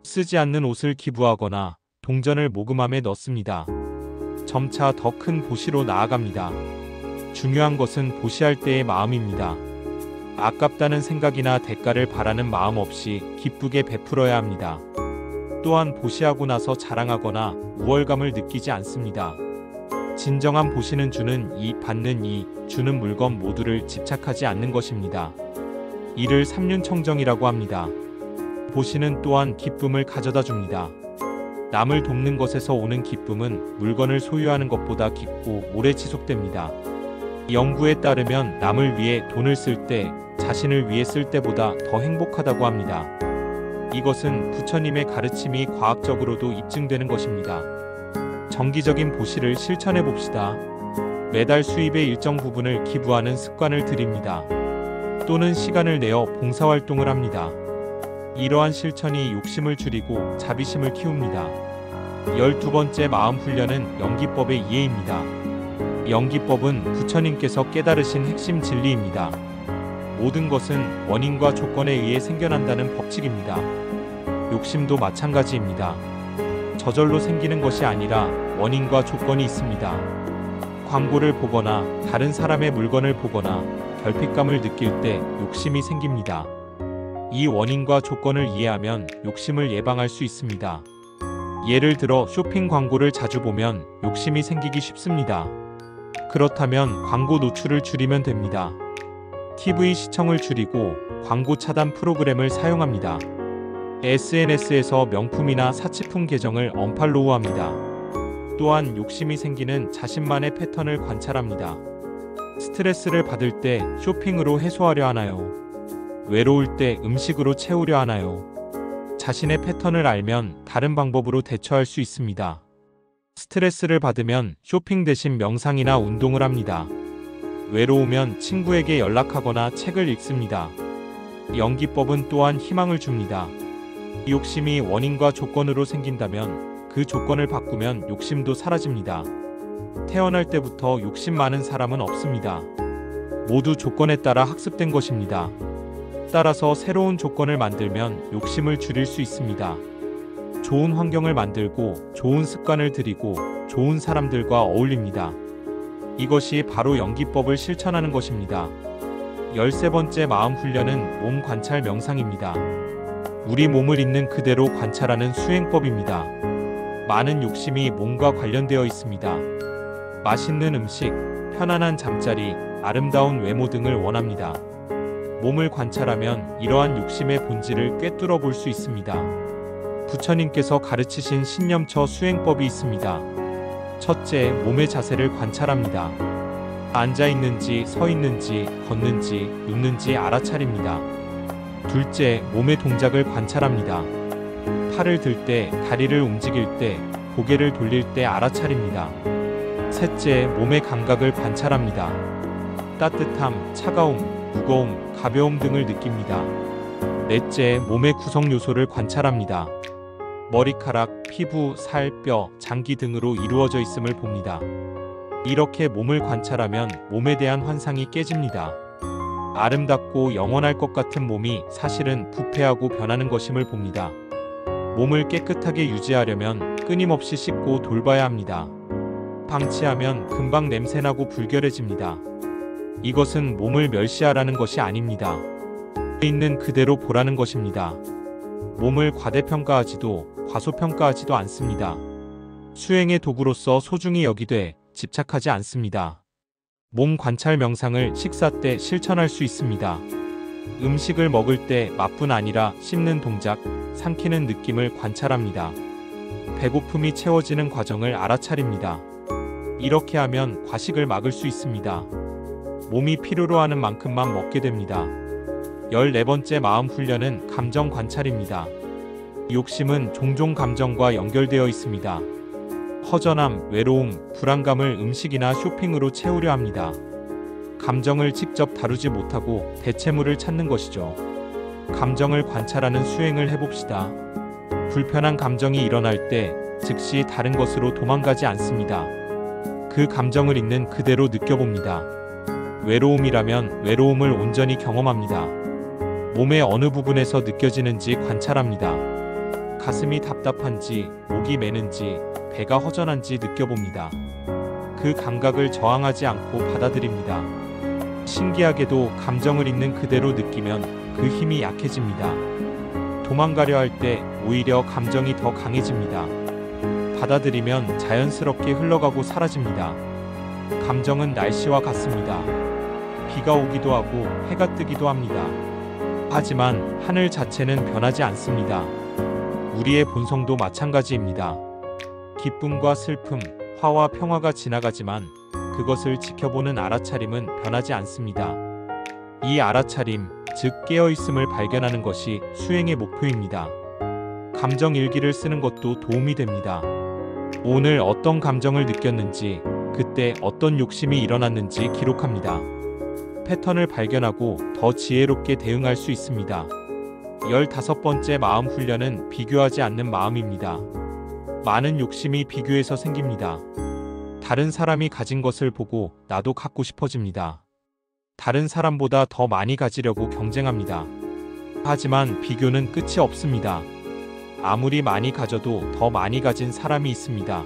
쓰지 않는 옷을 기부하거나 동전을 모금함에 넣습니다. 점차 더 큰 보시로 나아갑니다. 중요한 것은 보시할 때의 마음입니다. 아깝다는 생각이나 대가를 바라는 마음 없이 기쁘게 베풀어야 합니다. 또한 보시하고 나서 자랑하거나 우월감을 느끼지 않습니다. 진정한 보시는 주는 이, 받는 이, 주는 물건 모두를 집착하지 않는 것입니다. 이를 삼륜청정이라고 합니다. 보시는 또한 기쁨을 가져다 줍니다. 남을 돕는 것에서 오는 기쁨은 물건을 소유하는 것보다 깊고 오래 지속됩니다. 연구에 따르면 남을 위해 돈을 쓸 때 자신을 위해 쓸 때보다 더 행복하다고 합니다. 이것은 부처님의 가르침이 과학적으로도 입증되는 것입니다. 정기적인 보시를 실천해 봅시다. 매달 수입의 일정 부분을 기부하는 습관을 들입니다. 또는 시간을 내어 봉사활동을 합니다. 이러한 실천이 욕심을 줄이고 자비심을 키웁니다. 12번째 마음 훈련은 연기법의 이해입니다. 연기법은 부처님께서 깨달으신 핵심 진리입니다. 모든 것은 원인과 조건에 의해 생겨난다는 법칙입니다. 욕심도 마찬가지입니다. 저절로 생기는 것이 아니라 원인과 조건이 있습니다. 광고를 보거나 다른 사람의 물건을 보거나 결핍감을 느낄 때 욕심이 생깁니다. 이 원인과 조건을 이해하면 욕심을 예방할 수 있습니다. 예를 들어 쇼핑 광고를 자주 보면 욕심이 생기기 쉽습니다. 그렇다면 광고 노출을 줄이면 됩니다. TV 시청을 줄이고 광고 차단 프로그램을 사용합니다. SNS에서 명품이나 사치품 계정을 언팔로우합니다. 또한 욕심이 생기는 자신만의 패턴을 관찰합니다. 스트레스를 받을 때 쇼핑으로 해소하려 하나요? 외로울 때 음식으로 채우려 하나요? 자신의 패턴을 알면 다른 방법으로 대처할 수 있습니다. 스트레스를 받으면 쇼핑 대신 명상이나 운동을 합니다. 외로우면 친구에게 연락하거나 책을 읽습니다. 연기법은 또한 희망을 줍니다. 욕심이 원인과 조건으로 생긴다면 그 조건을 바꾸면 욕심도 사라집니다. 태어날 때부터 욕심 많은 사람은 없습니다. 모두 조건에 따라 학습된 것입니다. 따라서 새로운 조건을 만들면 욕심을 줄일 수 있습니다. 좋은 환경을 만들고 좋은 습관을 들이고 좋은 사람들과 어울립니다. 이것이 바로 연기법을 실천하는 것입니다. 13번째 마음 훈련은 몸 관찰 명상입니다. 우리 몸을 있는 그대로 관찰하는 수행법입니다. 많은 욕심이 몸과 관련되어 있습니다. 맛있는 음식, 편안한 잠자리, 아름다운 외모 등을 원합니다. 몸을 관찰하면 이러한 욕심의 본질을 꿰뚫어 볼 수 있습니다. 부처님께서 가르치신 신념처 수행법이 있습니다. 첫째, 몸의 자세를 관찰합니다. 앉아 있는지, 서 있는지, 걷는지, 눕는지 알아차립니다. 둘째, 몸의 동작을 관찰합니다. 팔을 들 때, 다리를 움직일 때, 고개를 돌릴 때 알아차립니다. 셋째, 몸의 감각을 관찰합니다. 따뜻함, 차가움, 무거움, 가벼움 등을 느낍니다. 넷째, 몸의 구성 요소를 관찰합니다. 머리카락, 피부, 살, 뼈, 장기 등으로 이루어져 있음을 봅니다. 이렇게 몸을 관찰하면 몸에 대한 환상이 깨집니다. 아름답고 영원할 것 같은 몸이 사실은 부패하고 변하는 것임을 봅니다. 몸을 깨끗하게 유지하려면 끊임없이 씻고 돌봐야 합니다. 방치하면 금방 냄새나고 불결해집니다. 이것은 몸을 멸시하라는 것이 아닙니다. 있는 그대로 보라는 것입니다. 몸을 과대평가하지도 과소평가하지도 않습니다. 수행의 도구로서 소중히 여기되 집착하지 않습니다. 몸 관찰 명상을 식사 때 실천할 수 있습니다. 음식을 먹을 때 맛뿐 아니라 씹는 동작, 삼키는 느낌을 관찰합니다. 배고픔이 채워지는 과정을 알아차립니다. 이렇게 하면 과식을 막을 수 있습니다. 몸이 필요로 하는 만큼만 먹게 됩니다. 14번째 마음 훈련은 감정 관찰입니다. 욕심은 종종 감정과 연결되어 있습니다. 허전함, 외로움, 불안감을 음식이나 쇼핑으로 채우려 합니다. 감정을 직접 다루지 못하고 대체물을 찾는 것이죠. 감정을 관찰하는 수행을 해봅시다. 불편한 감정이 일어날 때 즉시 다른 것으로 도망가지 않습니다. 그 감정을 있는 그대로 느껴봅니다. 외로움이라면 외로움을 온전히 경험합니다. 몸의 어느 부분에서 느껴지는지 관찰합니다. 가슴이 답답한지, 목이 메는지, 배가 허전한지 느껴봅니다. 그 감각을 저항하지 않고 받아들입니다. 신기하게도 감정을 있는 그대로 느끼면 그 힘이 약해집니다. 도망가려 할 때 오히려 감정이 더 강해집니다. 받아들이면 자연스럽게 흘러가고 사라집니다. 감정은 날씨와 같습니다. 비가 오기도 하고 해가 뜨기도 합니다. 하지만 하늘 자체는 변하지 않습니다. 우리의 본성도 마찬가지입니다. 기쁨과 슬픔, 화와 평화가 지나가지만 그것을 지켜보는 알아차림은 변하지 않습니다. 이 알아차림, 즉 깨어있음을 발견하는 것이 수행의 목표입니다. 감정 일기를 쓰는 것도 도움이 됩니다. 오늘 어떤 감정을 느꼈는지, 그때 어떤 욕심이 일어났는지 기록합니다. 패턴을 발견하고 더 지혜롭게 대응할 수 있습니다. 15번째 마음 훈련은 비교하지 않는 마음입니다. 많은 욕심이 비교에서 생깁니다. 다른 사람이 가진 것을 보고 나도 갖고 싶어집니다. 다른 사람보다 더 많이 가지려고 경쟁합니다. 하지만 비교는 끝이 없습니다. 아무리 많이 가져도 더 많이 가진 사람이 있습니다.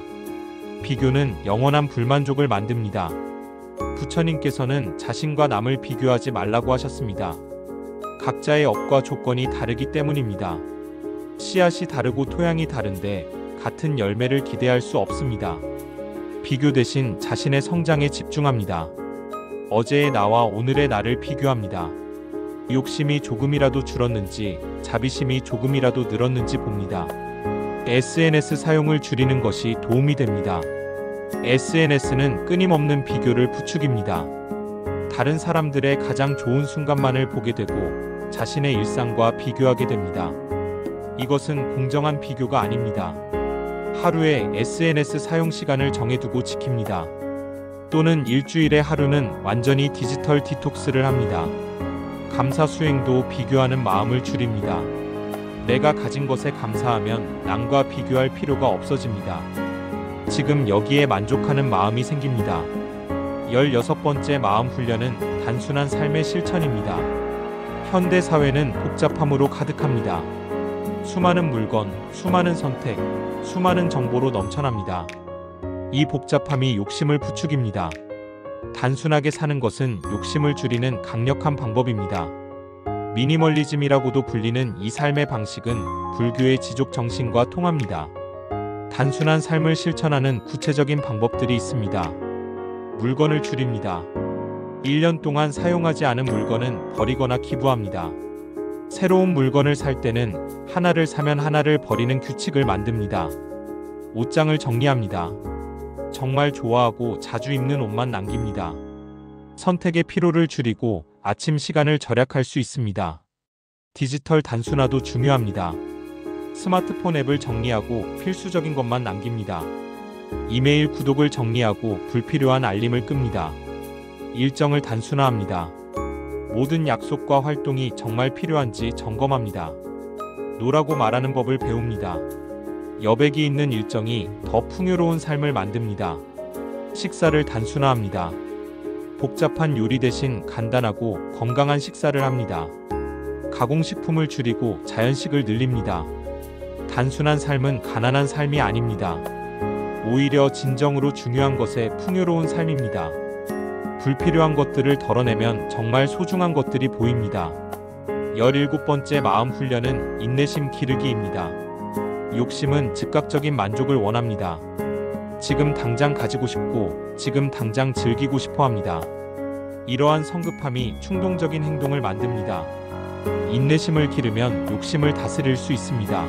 비교는 영원한 불만족을 만듭니다. 부처님께서는 자신과 남을 비교하지 말라고 하셨습니다. 각자의 업과 조건이 다르기 때문입니다. 씨앗이 다르고 토양이 다른데 같은 열매를 기대할 수 없습니다. 비교 대신 자신의 성장에 집중합니다. 어제의 나와 오늘의 나를 비교합니다. 욕심이 조금이라도 줄었는지, 자비심이 조금이라도 늘었는지 봅니다. SNS 사용을 줄이는 것이 도움이 됩니다. SNS는 끊임없는 비교를 부추깁니다. 다른 사람들의 가장 좋은 순간만을 보게 되고 자신의 일상과 비교하게 됩니다. 이것은 공정한 비교가 아닙니다. 하루에 SNS 사용 시간을 정해두고 지킵니다. 또는 일주일에 하루는 완전히 디지털 디톡스를 합니다. 감사 수행도 비교하는 마음을 줄입니다. 내가 가진 것에 감사하면 남과 비교할 필요가 없어집니다. 지금 여기에 만족하는 마음이 생깁니다. 16번째 마음 훈련은 단순한 삶의 실천입니다. 현대 사회는 복잡함으로 가득합니다. 수많은 물건, 수많은 선택, 수많은 정보로 넘쳐납니다. 이 복잡함이 욕심을 부추깁니다. 단순하게 사는 것은 욕심을 줄이는 강력한 방법입니다. 미니멀리즘이라고도 불리는 이 삶의 방식은 불교의 지족 정신과 통합니다. 단순한 삶을 실천하는 구체적인 방법들이 있습니다. 물건을 줄입니다. 1년 동안 사용하지 않은 물건은 버리거나 기부합니다. 새로운 물건을 살 때는 하나를 사면 하나를 버리는 규칙을 만듭니다. 옷장을 정리합니다. 정말 좋아하고 자주 입는 옷만 남깁니다. 선택의 피로를 줄이고 아침 시간을 절약할 수 있습니다. 디지털 단순화도 중요합니다. 스마트폰 앱을 정리하고 필수적인 것만 남깁니다. 이메일 구독을 정리하고 불필요한 알림을 끕니다. 일정을 단순화합니다. 모든 약속과 활동이 정말 필요한지 점검합니다. 노라고 말하는 법을 배웁니다. 여백이 있는 일정이 더 풍요로운 삶을 만듭니다. 식사를 단순화합니다. 복잡한 요리 대신 간단하고 건강한 식사를 합니다. 가공식품을 줄이고 자연식을 늘립니다. 단순한 삶은 가난한 삶이 아닙니다. 오히려 진정으로 중요한 것에 풍요로운 삶입니다. 불필요한 것들을 덜어내면 정말 소중한 것들이 보입니다. 17번째 마음 훈련은 인내심 기르기입니다. 욕심은 즉각적인 만족을 원합니다. 지금 당장 가지고 싶고 지금 당장 즐기고 싶어 합니다. 이러한 성급함이 충동적인 행동을 만듭니다. 인내심을 기르면 욕심을 다스릴 수 있습니다.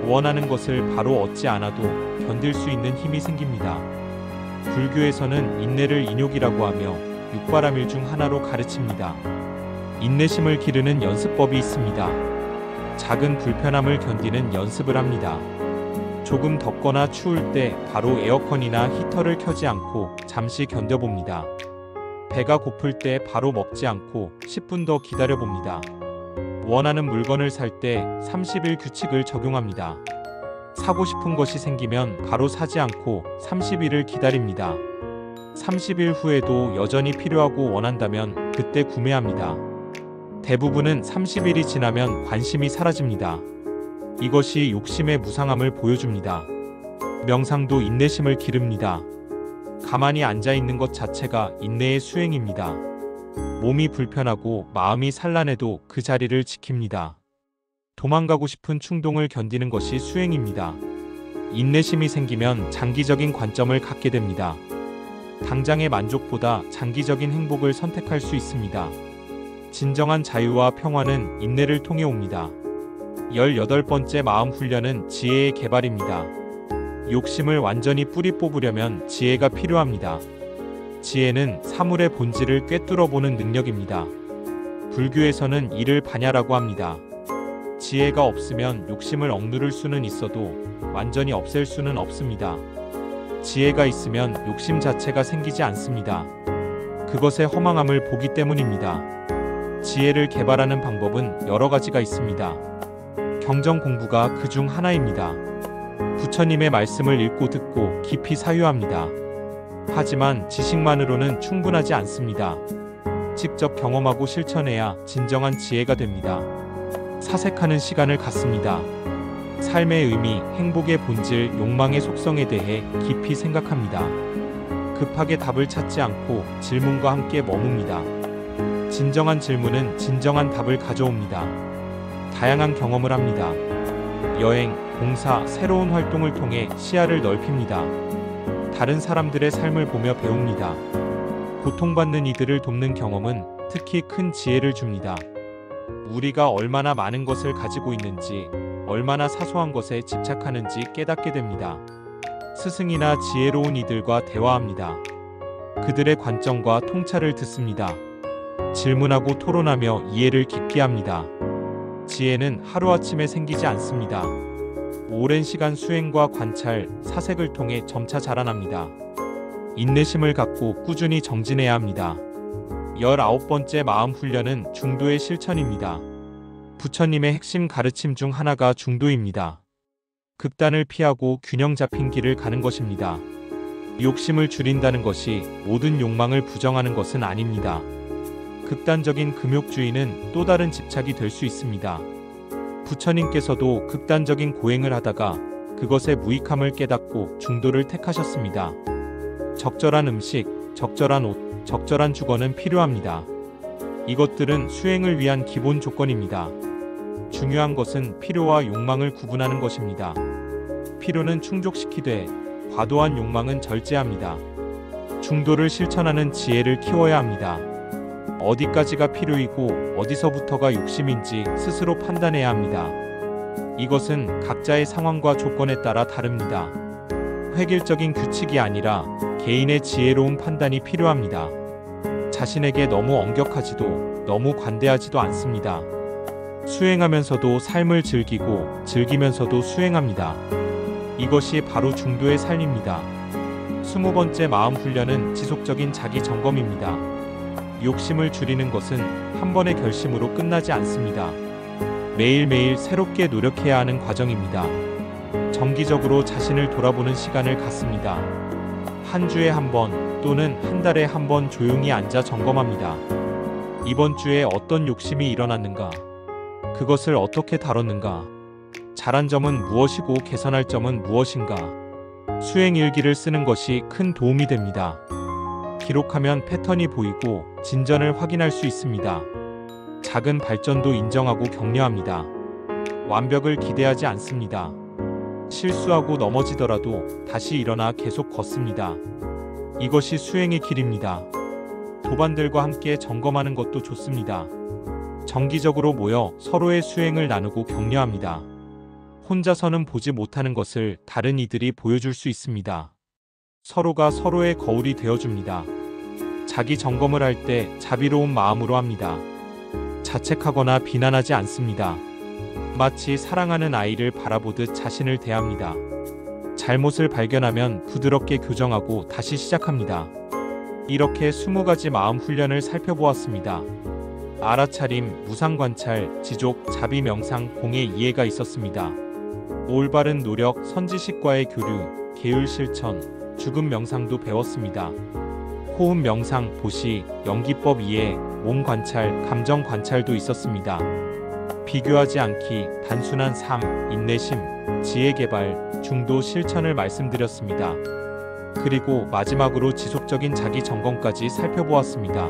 원하는 것을 바로 얻지 않아도 견딜 수 있는 힘이 생깁니다. 불교에서는 인내를 인욕이라고 하며 육바라밀 중 하나로 가르칩니다. 인내심을 기르는 연습법이 있습니다. 작은 불편함을 견디는 연습을 합니다. 조금 덥거나 추울 때 바로 에어컨이나 히터를 켜지 않고 잠시 견뎌봅니다. 배가 고플 때 바로 먹지 않고 10분 더 기다려봅니다. 원하는 물건을 살 때 30일 규칙을 적용합니다. 사고 싶은 것이 생기면 바로 사지 않고 30일을 기다립니다. 30일 후에도 여전히 필요하고 원한다면 그때 구매합니다. 대부분은 30일이 지나면 관심이 사라집니다. 이것이 욕심의 무상함을 보여줍니다. 명상도 인내심을 기릅니다. 가만히 앉아 있는 것 자체가 인내의 수행입니다. 몸이 불편하고 마음이 산란해도 그 자리를 지킵니다. 도망가고 싶은 충동을 견디는 것이 수행입니다. 인내심이 생기면 장기적인 관점을 갖게 됩니다. 당장의 만족보다 장기적인 행복을 선택할 수 있습니다. 진정한 자유와 평화는 인내를 통해 옵니다. 18번째 마음 훈련은 지혜의 개발입니다. 욕심을 완전히 뿌리 뽑으려면 지혜가 필요합니다. 지혜는 사물의 본질을 꿰뚫어 보는 능력입니다. 불교에서는 이를 반야라고 합니다. 지혜가 없으면 욕심을 억누를 수는 있어도 완전히 없앨 수는 없습니다. 지혜가 있으면 욕심 자체가 생기지 않습니다. 그것의 허망함을 보기 때문입니다. 지혜를 개발하는 방법은 여러 가지가 있습니다. 경전 공부가 그 중 하나입니다. 부처님의 말씀을 읽고 듣고 깊이 사유합니다. 하지만 지식만으로는 충분하지 않습니다. 직접 경험하고 실천해야 진정한 지혜가 됩니다. 사색하는 시간을 갖습니다. 삶의 의미, 행복의 본질, 욕망의 속성에 대해 깊이 생각합니다. 급하게 답을 찾지 않고 질문과 함께 머뭅니다. 진정한 질문은 진정한 답을 가져옵니다. 다양한 경험을 합니다. 여행, 봉사, 새로운 활동을 통해 시야를 넓힙니다. 다른 사람들의 삶을 보며 배웁니다. 고통받는 이들을 돕는 경험은 특히 큰 지혜를 줍니다. 우리가 얼마나 많은 것을 가지고 있는지, 얼마나 사소한 것에 집착하는지 깨닫게 됩니다. 스승이나 지혜로운 이들과 대화합니다. 그들의 관점과 통찰을 듣습니다. 질문하고 토론하며 이해를 깊게 합니다. 지혜는 하루아침에 생기지 않습니다. 오랜 시간 수행과 관찰, 사색을 통해 점차 자라납니다. 인내심을 갖고 꾸준히 정진해야 합니다. 19번째 마음 훈련은 중도의 실천입니다. 부처님의 핵심 가르침 중 하나가 중도입니다. 극단을 피하고 균형 잡힌 길을 가는 것입니다. 욕심을 줄인다는 것이 모든 욕망을 부정하는 것은 아닙니다. 극단적인 금욕주의는 또 다른 집착이 될 수 있습니다. 부처님께서도 극단적인 고행을 하다가 그것의 무익함을 깨닫고 중도를 택하셨습니다. 적절한 음식, 적절한 옷, 적절한 주거는 필요합니다. 이것들은 수행을 위한 기본 조건입니다. 중요한 것은 필요와 욕망을 구분하는 것입니다. 필요는 충족시키되 과도한 욕망은 절제합니다. 중도를 실천하는 지혜를 키워야 합니다. 어디까지가 필요이고 어디서부터가 욕심인지 스스로 판단해야 합니다. 이것은 각자의 상황과 조건에 따라 다릅니다. 획일적인 규칙이 아니라 개인의 지혜로운 판단이 필요합니다. 자신에게 너무 엄격하지도 너무 관대하지도 않습니다. 수행하면서도 삶을 즐기고 즐기면서도 수행합니다. 이것이 바로 중도의 삶입니다. 20번째 마음 훈련은 지속적인 자기 점검입니다. 욕심을 줄이는 것은 한 번의 결심으로 끝나지 않습니다. 매일매일 새롭게 노력해야 하는 과정입니다. 정기적으로 자신을 돌아보는 시간을 갖습니다. 한 주에 한 번 또는 한 달에 한 번 조용히 앉아 점검합니다. 이번 주에 어떤 욕심이 일어났는가? 그것을 어떻게 다뤘는가? 잘한 점은 무엇이고 개선할 점은 무엇인가? 수행 일기를 쓰는 것이 큰 도움이 됩니다. 기록하면 패턴이 보이고 진전을 확인할 수 있습니다. 작은 발전도 인정하고 격려합니다. 완벽을 기대하지 않습니다. 실수하고 넘어지더라도 다시 일어나 계속 걷습니다. 이것이 수행의 길입니다. 도반들과 함께 점검하는 것도 좋습니다. 정기적으로 모여 서로의 수행을 나누고 격려합니다. 혼자서는 보지 못하는 것을 다른 이들이 보여줄 수 있습니다. 서로가 서로의 거울이 되어줍니다. 자기 점검을 할 때 자비로운 마음으로 합니다. 자책하거나 비난하지 않습니다. 마치 사랑하는 아이를 바라보듯 자신을 대합니다. 잘못을 발견하면 부드럽게 교정하고 다시 시작합니다. 이렇게 20가지 마음 훈련을 살펴보았습니다. 알아차림, 무상관찰, 지족, 자비, 명상, 공의 이해가 있었습니다. 올바른 노력, 선지식과의 교류, 계율 실천, 죽음 명상도 배웠습니다. 호흡 명상, 보시, 연기법 이해, 몸 관찰, 감정 관찰도 있었습니다. 비교하지 않기, 단순한 삶, 인내심, 지혜 개발, 중도 실천을 말씀드렸습니다. 그리고 마지막으로 지속적인 자기 점검까지 살펴보았습니다.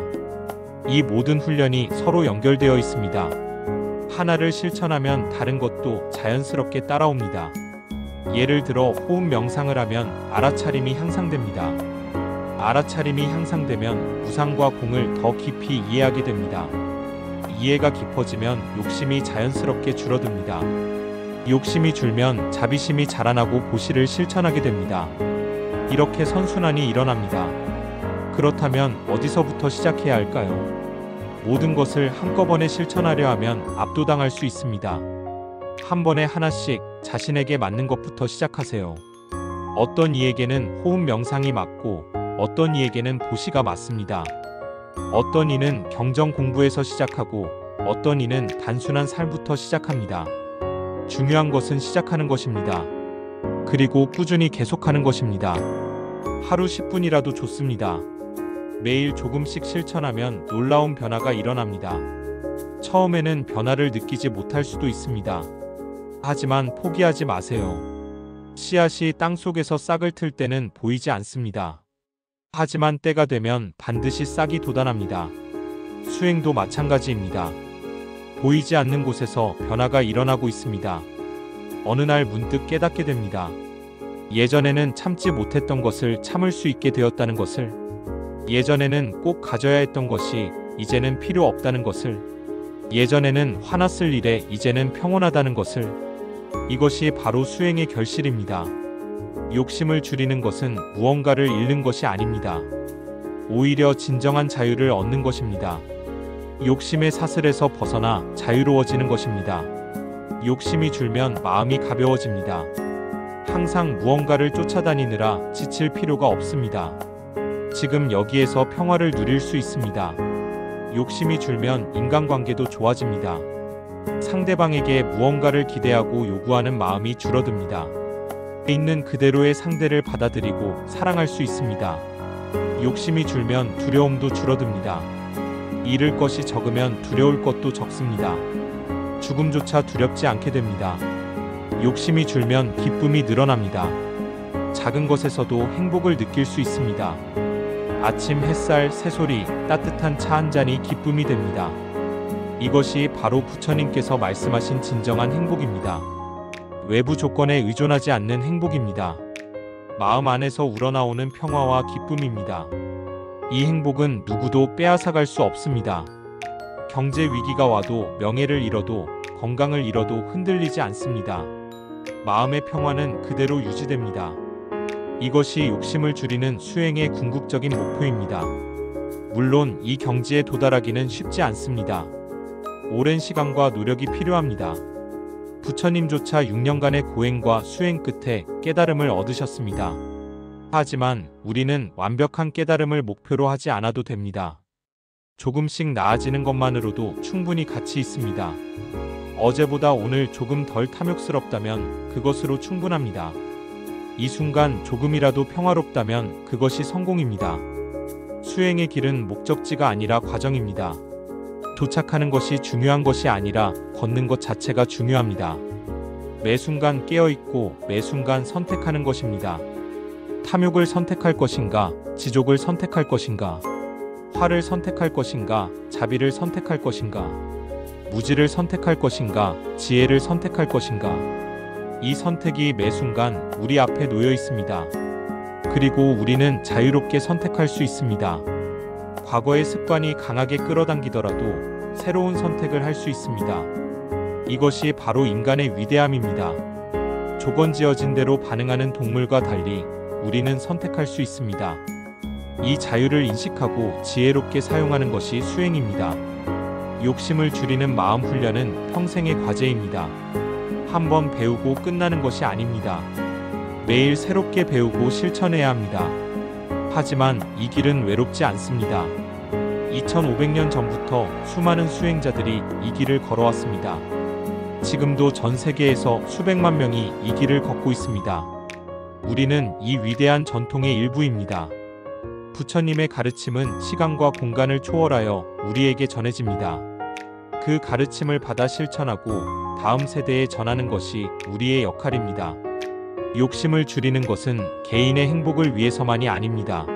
이 모든 훈련이 서로 연결되어 있습니다. 하나를 실천하면 다른 것도 자연스럽게 따라옵니다. 예를 들어 호흡 명상을 하면 알아차림이 향상됩니다. 알아차림이 향상되면 무상과 공을 더 깊이 이해하게 됩니다. 이해가 깊어지면 욕심이 자연스럽게 줄어듭니다. 욕심이 줄면 자비심이 자라나고 보시를 실천하게 됩니다. 이렇게 선순환이 일어납니다. 그렇다면 어디서부터 시작해야 할까요? 모든 것을 한꺼번에 실천하려 하면 압도당할 수 있습니다. 한 번에 하나씩 자신에게 맞는 것부터 시작하세요. 어떤 이에게는 호흡 명상이 맞고 어떤 이에게는 보시가 맞습니다. 어떤 이는 경정 공부에서 시작하고 어떤 이는 단순한 삶부터 시작합니다. 중요한 것은 시작하는 것입니다. 그리고 꾸준히 계속하는 것입니다. 하루 10분이라도 좋습니다. 매일 조금씩 실천하면 놀라운 변화가 일어납니다. 처음에는 변화를 느끼지 못할 수도 있습니다. 하지만 포기하지 마세요. 씨앗이 땅속에서 싹을 틀 때는 보이지 않습니다. 하지만 때가 되면 반드시 싹이 돋아납니다. 수행도 마찬가지입니다. 보이지 않는 곳에서 변화가 일어나고 있습니다. 어느 날 문득 깨닫게 됩니다. 예전에는 참지 못했던 것을 참을 수 있게 되었다는 것을, 예전에는 꼭 가져야 했던 것이 이제는 필요 없다는 것을, 예전에는 화났을 일에 이제는 평온하다는 것을, 이것이 바로 수행의 결실입니다. 욕심을 줄이는 것은 무언가를 잃는 것이 아닙니다. 오히려 진정한 자유를 얻는 것입니다. 욕심의 사슬에서 벗어나 자유로워지는 것입니다. 욕심이 줄면 마음이 가벼워집니다. 항상 무언가를 쫓아다니느라 지칠 필요가 없습니다. 지금 여기에서 평화를 누릴 수 있습니다. 욕심이 줄면 인간관계도 좋아집니다. 상대방에게 무언가를 기대하고 요구하는 마음이 줄어듭니다. 있는 그대로의 상대를 받아들이고 사랑할 수 있습니다. 욕심이 줄면 두려움도 줄어듭니다. 잃을 것이 적으면 두려울 것도 적습니다. 죽음조차 두렵지 않게 됩니다. 욕심이 줄면 기쁨이 늘어납니다. 작은 것에서도 행복을 느낄 수 있습니다. 아침 햇살, 새소리, 따뜻한 차 한 잔이 기쁨이 됩니다. 이것이 바로 부처님께서 말씀하신 진정한 행복입니다. 외부 조건에 의존하지 않는 행복입니다. 마음 안에서 우러나오는 평화와 기쁨입니다. 이 행복은 누구도 빼앗아갈 수 없습니다. 경제 위기가 와도, 명예를 잃어도, 건강을 잃어도 흔들리지 않습니다. 마음의 평화는 그대로 유지됩니다. 이것이 욕심을 줄이는 수행의 궁극적인 목표입니다. 물론 이 경지에 도달하기는 쉽지 않습니다. 오랜 시간과 노력이 필요합니다. 부처님조차 6년간의 고행과 수행 끝에 깨달음을 얻으셨습니다. 하지만 우리는 완벽한 깨달음을 목표로 하지 않아도 됩니다. 조금씩 나아지는 것만으로도 충분히 가치 있습니다. 어제보다 오늘 조금 덜 탐욕스럽다면 그것으로 충분합니다. 이 순간 조금이라도 평화롭다면 그것이 성공입니다. 수행의 길은 목적지가 아니라 과정입니다. 도착하는 것이 중요한 것이 아니라 걷는 것 자체가 중요합니다. 매 순간 깨어있고 매 순간 선택하는 것입니다. 탐욕을 선택할 것인가, 지족을 선택할 것인가, 화를 선택할 것인가, 자비를 선택할 것인가, 무지를 선택할 것인가, 지혜를 선택할 것인가. 이 선택이 매 순간 우리 앞에 놓여 있습니다. 그리고 우리는 자유롭게 선택할 수 있습니다. 과거의 습관이 강하게 끌어당기더라도 새로운 선택을 할 수 있습니다. 이것이 바로 인간의 위대함입니다. 조건지어진 대로 반응하는 동물과 달리 우리는 선택할 수 있습니다. 이 자유를 인식하고 지혜롭게 사용하는 것이 수행입니다. 욕심을 줄이는 마음 훈련은 평생의 과제입니다. 한번 배우고 끝나는 것이 아닙니다. 매일 새롭게 배우고 실천해야 합니다. 하지만 이 길은 외롭지 않습니다. 2500년 전부터 수많은 수행자들이 이 길을 걸어왔습니다. 지금도 전 세계에서 수백만 명이 이 길을 걷고 있습니다. 우리는 이 위대한 전통의 일부입니다. 부처님의 가르침은 시간과 공간을 초월하여 우리에게 전해집니다. 그 가르침을 받아 실천하고 다음 세대에 전하는 것이 우리의 역할입니다. 욕심을 줄이는 것은 개인의 행복을 위해서만이 아닙니다.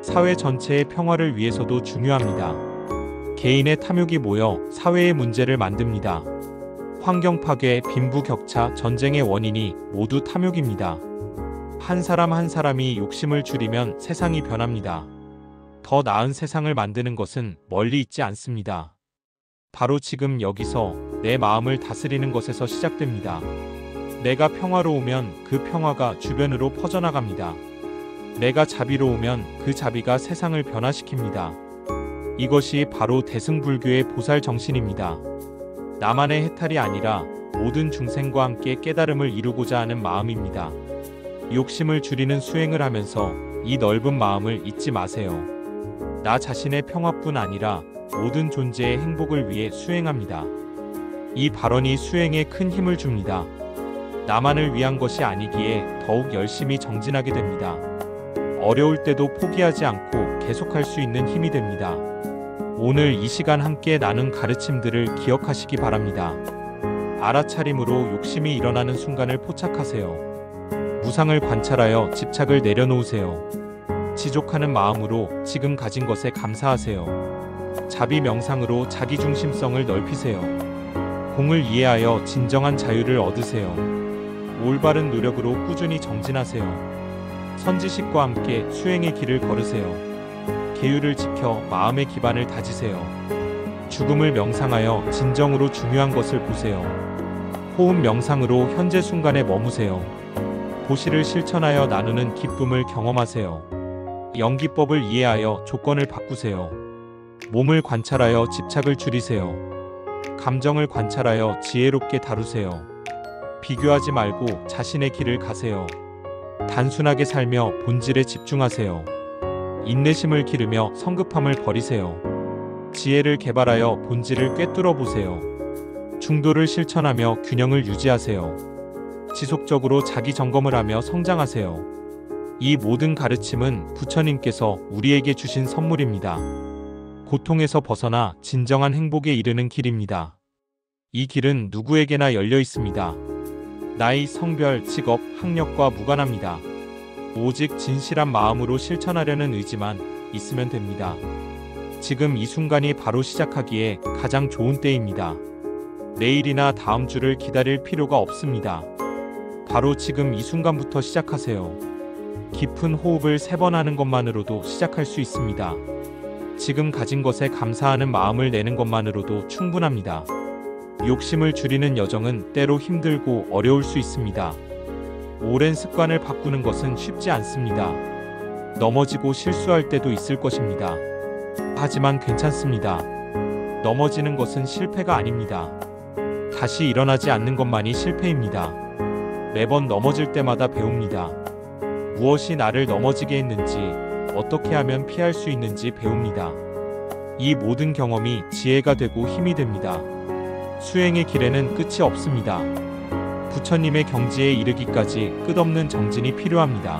사회 전체의 평화를 위해서도 중요합니다. 개인의 탐욕이 모여 사회의 문제를 만듭니다. 환경 파괴, 빈부격차, 전쟁의 원인이 모두 탐욕입니다. 한 사람 한 사람이 욕심을 줄이면 세상이 변합니다. 더 나은 세상을 만드는 것은 멀리 있지 않습니다. 바로 지금 여기서 내 마음을 다스리는 것에서 시작됩니다. 내가 평화로우면 그 평화가 주변으로 퍼져나갑니다. 내가 자비로우면 그 자비가 세상을 변화시킵니다. 이것이 바로 대승불교의 보살 정신입니다. 나만의 해탈이 아니라 모든 중생과 함께 깨달음을 이루고자 하는 마음입니다. 욕심을 줄이는 수행을 하면서 이 넓은 마음을 잊지 마세요. 나 자신의 평화뿐 아니라 모든 존재의 행복을 위해 수행합니다. 이 발언이 수행에 큰 힘을 줍니다. 나만을 위한 것이 아니기에 더욱 열심히 정진하게 됩니다. 어려울 때도 포기하지 않고 계속할 수 있는 힘이 됩니다. 오늘 이 시간 함께 나눈 가르침들을 기억하시기 바랍니다. 알아차림으로 욕심이 일어나는 순간을 포착하세요. 무상을 관찰하여 집착을 내려놓으세요. 지족하는 마음으로 지금 가진 것에 감사하세요. 자비 명상으로 자기중심성을 넓히세요. 공을 이해하여 진정한 자유를 얻으세요. 올바른 노력으로 꾸준히 정진하세요. 선지식과 함께 수행의 길을 걸으세요. 계율을 지켜 마음의 기반을 다지세요. 죽음을 명상하여 진정으로 중요한 것을 보세요. 호흡 명상으로 현재 순간에 머무세요. 보시를 실천하여 나누는 기쁨을 경험하세요. 연기법을 이해하여 조건을 바꾸세요. 몸을 관찰하여 집착을 줄이세요. 감정을 관찰하여 지혜롭게 다루세요. 비교하지 말고 자신의 길을 가세요. 단순하게 살며 본질에 집중하세요. 인내심을 기르며 성급함을 버리세요. 지혜를 개발하여 본질을 꿰뚫어 보세요. 중도를 실천하며 균형을 유지하세요. 지속적으로 자기 점검을 하며 성장하세요. 이 모든 가르침은 부처님께서 우리에게 주신 선물입니다. 고통에서 벗어나 진정한 행복에 이르는 길입니다. 이 길은 누구에게나 열려 있습니다. 나이, 성별, 직업, 학력과 무관합니다. 오직 진실한 마음으로 실천하려는 의지만 있으면 됩니다. 지금 이 순간이 바로 시작하기에 가장 좋은 때입니다. 내일이나 다음 주를 기다릴 필요가 없습니다. 바로 지금 이 순간부터 시작하세요. 깊은 호흡을 3번 하는 것만으로도 시작할 수 있습니다. 지금 가진 것에 감사하는 마음을 내는 것만으로도 충분합니다. 욕심을 줄이는 여정은 때로 힘들고 어려울 수 있습니다. 오랜 습관을 바꾸는 것은 쉽지 않습니다. 넘어지고 실수할 때도 있을 것입니다. 하지만 괜찮습니다. 넘어지는 것은 실패가 아닙니다. 다시 일어나지 않는 것만이 실패입니다. 매번 넘어질 때마다 배웁니다. 무엇이 나를 넘어지게 했는지, 어떻게 하면 피할 수 있는지 배웁니다. 이 모든 경험이 지혜가 되고 힘이 됩니다. 수행의 길에는 끝이 없습니다. 부처님의 경지에 이르기까지 끝없는 정진이 필요합니다.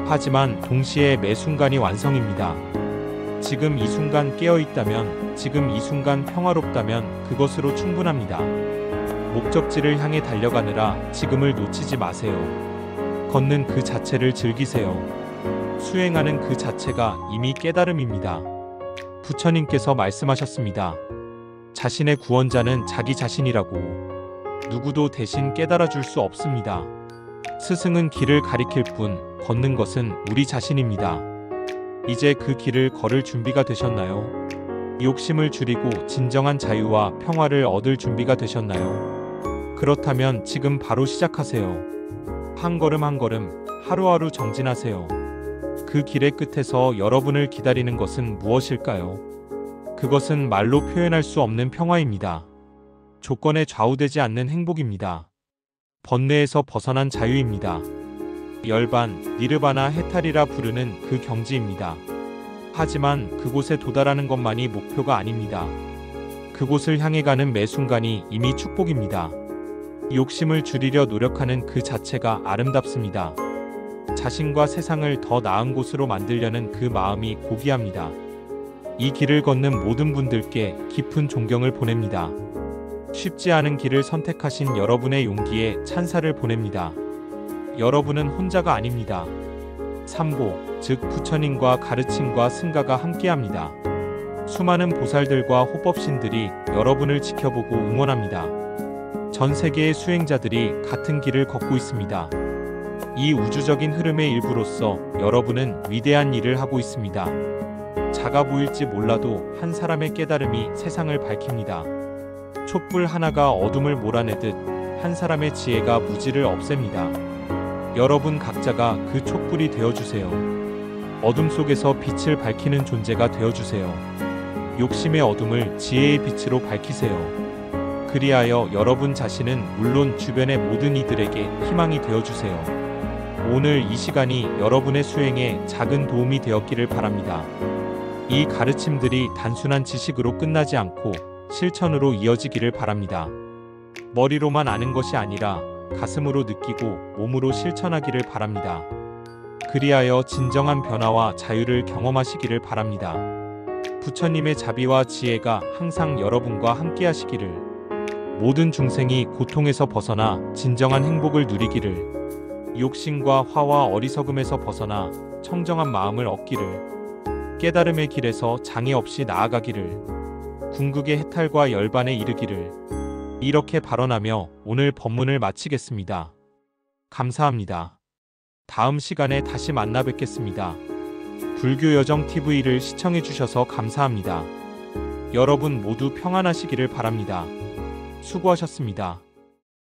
하지만 동시에 매 순간이 완성입니다. 지금 이 순간 깨어 있다면, 지금 이 순간 평화롭다면 그것으로 충분합니다. 목적지를 향해 달려가느라 지금을 놓치지 마세요. 걷는 그 자체를 즐기세요. 수행하는 그 자체가 이미 깨달음입니다. 부처님께서 말씀하셨습니다. 자신의 구원자는 자기 자신이라고. 누구도 대신 깨달아줄 수 없습니다. 스승은 길을 가리킬 뿐, 걷는 것은 우리 자신입니다. 이제 그 길을 걸을 준비가 되셨나요? 욕심을 줄이고 진정한 자유와 평화를 얻을 준비가 되셨나요? 그렇다면 지금 바로 시작하세요. 한 걸음 한 걸음, 하루하루 정진하세요. 그 길의 끝에서 여러분을 기다리는 것은 무엇일까요? 그것은 말로 표현할 수 없는 평화입니다. 조건에 좌우되지 않는 행복입니다. 번뇌에서 벗어난 자유입니다. 열반, 니르바나 해탈이라 부르는 그 경지입니다. 하지만 그곳에 도달하는 것만이 목표가 아닙니다. 그곳을 향해 가는 매 순간이 이미 축복입니다. 욕심을 줄이려 노력하는 그 자체가 아름답습니다. 자신과 세상을 더 나은 곳으로 만들려는 그 마음이 고귀합니다. 이 길을 걷는 모든 분들께 깊은 존경을 보냅니다. 쉽지 않은 길을 선택하신 여러분의 용기에 찬사를 보냅니다. 여러분은 혼자가 아닙니다. 삼보, 즉 부처님과 가르침과 승가가 함께합니다. 수많은 보살들과 호법신들이 여러분을 지켜보고 응원합니다. 전 세계의 수행자들이 같은 길을 걷고 있습니다. 이 우주적인 흐름의 일부로서 여러분은 위대한 일을 하고 있습니다. 작아 보일지 몰라도 한 사람의 깨달음이 세상을 밝힙니다. 촛불 하나가 어둠을 몰아내듯 한 사람의 지혜가 무지를 없앱니다. 여러분 각자가 그 촛불이 되어주세요. 어둠 속에서 빛을 밝히는 존재가 되어주세요. 욕심의 어둠을 지혜의 빛으로 밝히세요. 그리하여 여러분 자신은 물론 주변의 모든 이들에게 희망이 되어주세요. 오늘 이 시간이 여러분의 수행에 작은 도움이 되었기를 바랍니다. 이 가르침들이 단순한 지식으로 끝나지 않고 실천으로 이어지기를 바랍니다. 머리로만 아는 것이 아니라 가슴으로 느끼고 몸으로 실천하기를 바랍니다. 그리하여 진정한 변화와 자유를 경험하시기를 바랍니다. 부처님의 자비와 지혜가 항상 여러분과 함께 하시기를, 모든 중생이 고통에서 벗어나 진정한 행복을 누리기를, 욕심과 화와 어리석음에서 벗어나 청정한 마음을 얻기를, 깨달음의 길에서 장애 없이 나아가기를, 궁극의 해탈과 열반에 이르기를, 이렇게 발언하며 오늘 법문을 마치겠습니다. 감사합니다. 다음 시간에 다시 만나 뵙겠습니다. 불교여정TV를 시청해주셔서 감사합니다. 여러분 모두 평안하시기를 바랍니다. 수고하셨습니다.